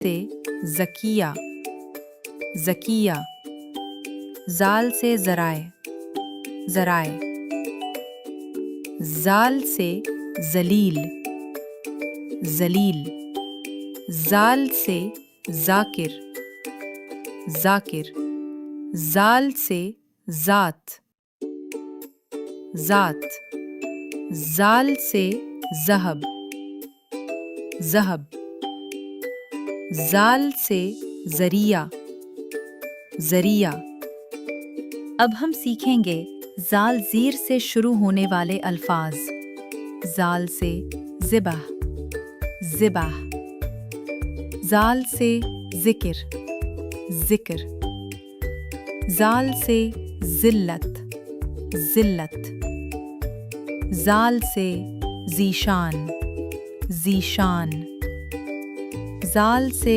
سے زکیہ زکیہ، زال سے ذرائع ذرائع، زال سے ذلیل ذلیل، زال سے ذاکر ذاکر، زال سے ذات ذات، زال سے ذہب ذہب، زال سے ذریعہ ذریعہ۔ اب ہم سیکھیں گے زال زیر سے شروع ہونے والے الفاظ۔ زال سے ذبح ذبح، زال سے ذکر ذکر، زال سے ذلت ذلت، زال سے ذیشان ذیشان، زال سے